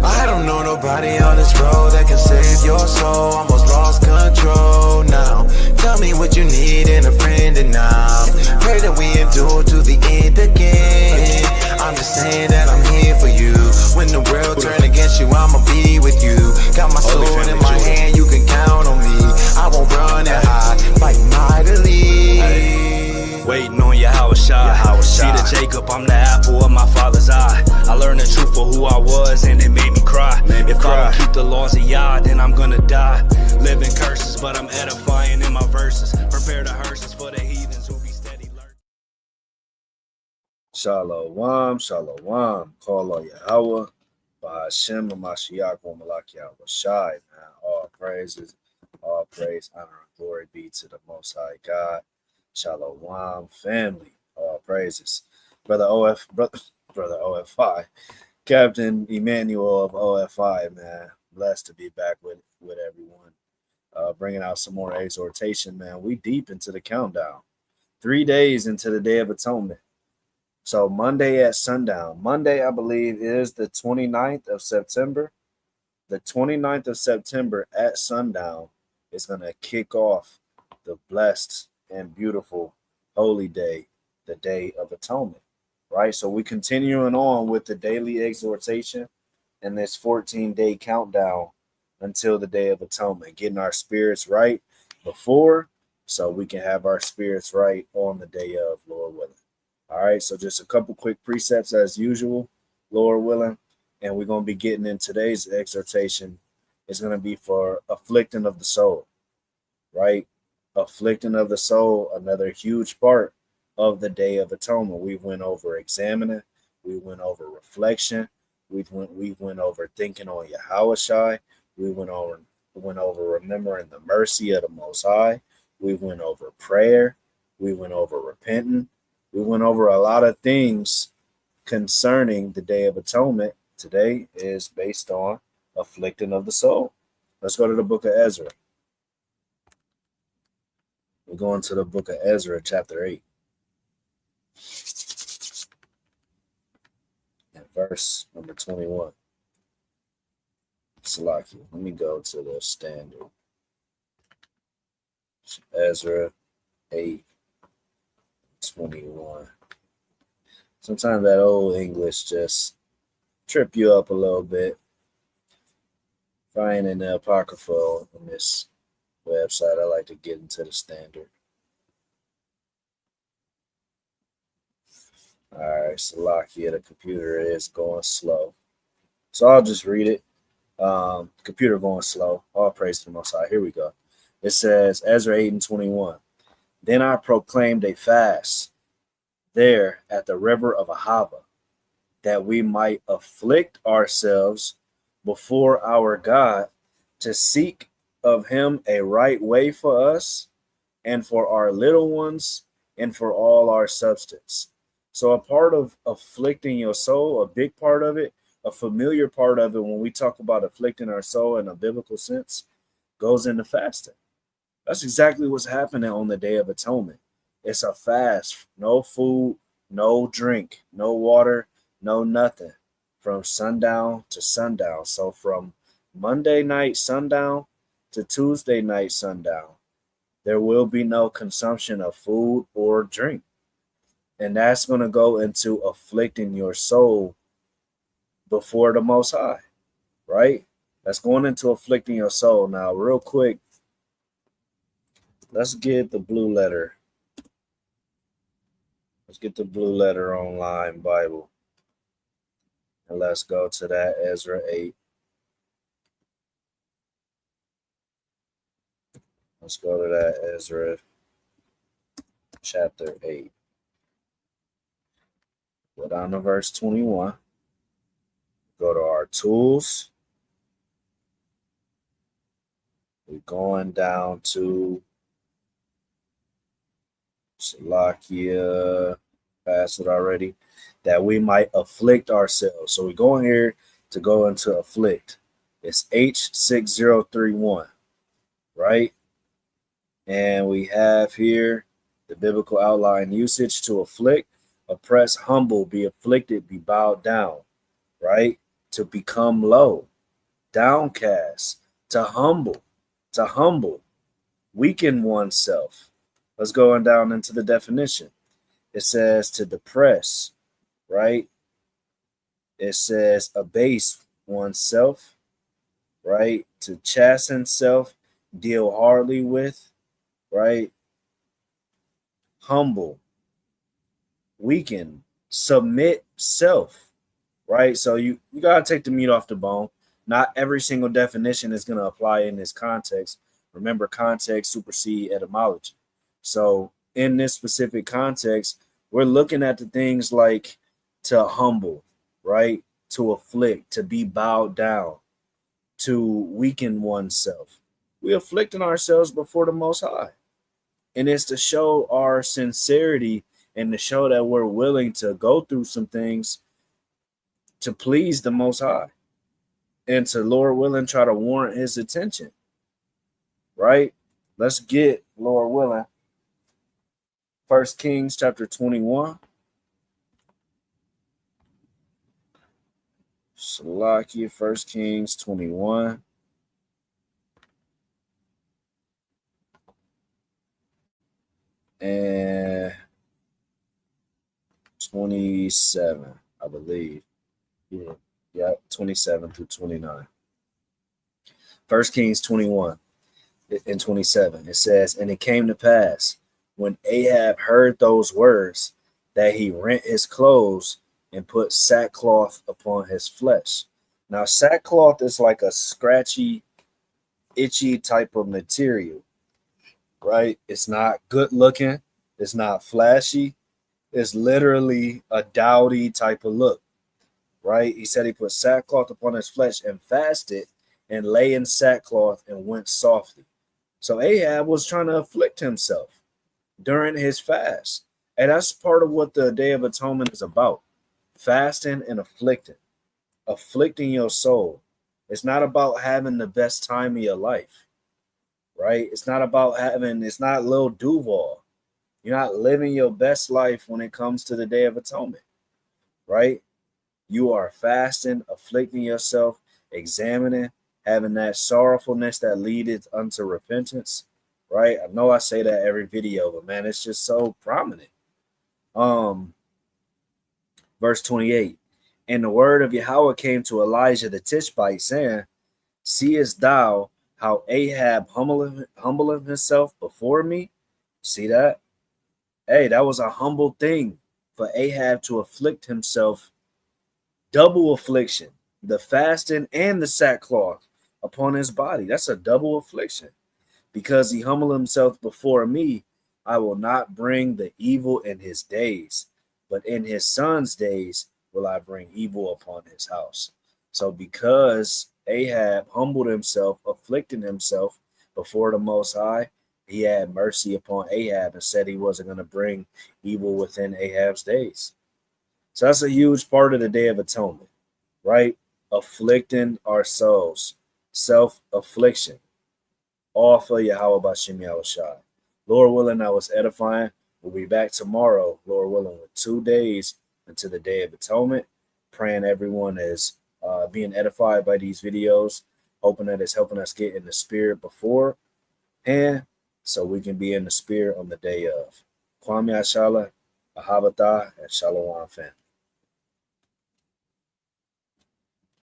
I don't know nobody on this road that can save your soul. Almost lost control now. Tell me what you need in a friend and now. Pray that we endure to the end again. I'm just saying that I'm here for you. When the world turn against you, I'ma be with you. Got my sword in my hand, you can count on me. I won't run and hide, fight mightily. Waiting on your house shot. See the Jacob, I'm the apple of my father's eye. I learned the truth for who I was and it made me cry. If I don't keep the laws of Yah, then I'm gonna die. Living curses, but I'm edifying in my verses. Prepare the hearses for the heathens who be steady lurking. Shalom, shalom. Call on Yahweh. Ba'ashem, Mashiach, Malak Yahweh Shai. All praises, all praise, honor, and glory be to the Most High God. Shalom, family. All praises. Brother O.F.I. Captain Emmanuel of O.F.I, man. Blessed to be back with everyone. Bringing out some more exhortation, man. We deep into the countdown. 3 days into the Day of Atonement. So Monday at sundown. Monday, I believe, is the 29th of September. The 29th of September at sundown is going to kick off the blessed and beautiful holy day, the Day of Atonement, right? So we continuing on with the daily exhortation and this 14-day countdown until the Day of Atonement, getting our spirits right before so we can have our spirits right on the day of, Lord willing. All right, so just a couple quick precepts as usual, Lord willing, and we're going to be getting in today's exhortation. It's going to be for afflicting of the soul, right? Afflicting of the soul, another huge part of the Day of Atonement. We went over examining, we went over reflection, we went over thinking on Yahushai, we went over remembering the mercy of the Most High, we went over prayer, we went over repenting, we went over a lot of things concerning the Day of Atonement. Today is based on afflicting of the soul. Let's go to the book of Ezra. We're going to the book of Ezra, chapter 8. And verse number 21. Salaki. Let me go to the standard. Ezra 8:21. Sometimes that old English just trip you up a little bit. Finding the Apocrypha on this website, I like to get into the standard. All right, Salakia, the computer is going slow. So I'll just read it. Computer going slow. All praise to the Most High. Here we go. It says, Ezra 8:21. Then I proclaimed a fast there at the river of Ahava, that we might afflict ourselves before our God to seek of him a right way for us and for our little ones and for all our substance. So a part of afflicting your soul, a big part of it, a familiar part of it when we talk about afflicting our soul in a biblical sense, goes into fasting. That's exactly what's happening on the Day of Atonement. It's a fast, no food, no drink, no water, no nothing, from sundown to sundown. So from Monday night sundown to Tuesday night sundown, there will be no consumption of food or drink. And that's going to go into afflicting your soul before the Most High, right? That's going into afflicting your soul. Now, real quick, let's get the blue letter. Let's get the blue letter online Bible. And let's go to that Ezra 8. Let's go to that Ezra chapter 8. Go down to verse 21. Go to our tools. We're going down to Salakia, passed it already, that we might afflict ourselves. So we're going here to go into afflict. It's H6031, right? And we have here the biblical outline usage: to afflict, oppress, humble, be afflicted, be bowed down, right? to become low, downcast, to humble, weaken oneself. Let's go on down into the definition. It says to depress, right? It says abase oneself, right? To chasten self, deal hardly with, right? Humble, weaken, submit self, right? So you gotta take the meat off the bone. Not every single definition is gonna apply in this context. Remember, context supersede etymology. So in this specific context, we're looking at the things like to humble, right? To afflict, to be bowed down, to weaken oneself. We afflicting ourselves before the Most High. And it's to show our sincerity and to show that we're willing to go through some things to please the Most High and to, Lord willing, try to warrant his attention, right? Let's get, Lord willing, 1 Kings chapter 21. Salakia, 1 Kings 21. And 27, I believe. Yeah, 27 through 29. 1 Kings 21 and 27. It says, and it came to pass when Ahab heard those words that he rent his clothes and put sackcloth upon his flesh. Now, sackcloth is like a scratchy, itchy type of material, right? It's not good looking. It's not flashy. It's literally a dowdy type of look, right? He said he put sackcloth upon his flesh and fasted and lay in sackcloth and went softly. So Ahab was trying to afflict himself during his fast. And that's part of what the Day of Atonement is about. Fasting and afflicting your soul. It's not about having the best time of your life, right? It's not Lil Duval. You're not living your best life when it comes to the Day of Atonement, right? You are fasting, afflicting yourself, examining, having that sorrowfulness that leadeth unto repentance, right? I know I say that every video, but man, it's just so prominent. Verse 28. And the word of Yahweh came to Elijah the Tishbite, saying, seest thou how Ahab humbleth himself before me? See that? Hey, that was a humble thing for Ahab to afflict himself, double affliction, the fasting and the sackcloth upon his body. That's a double affliction. Because he humbled himself before me, I will not bring the evil in his days, but in his son's days will I bring evil upon his house. So because Ahab humbled himself, afflicting himself before the Most High, he had mercy upon Ahab and said he wasn't going to bring evil within Ahab's days. So that's a huge part of the Day of Atonement, right? Afflicting our souls, self-affliction, all for Yahweh Bashem Yahushai. Lord willing, I was edifying. We'll be back tomorrow, Lord willing, with 2 days until the Day of Atonement. Praying everyone is being edified by these videos, hoping that it's helping us get in the spirit beforehand so we can be in the spirit on the day of. Kwame Ashala, Ahabata, and Shalom, fam.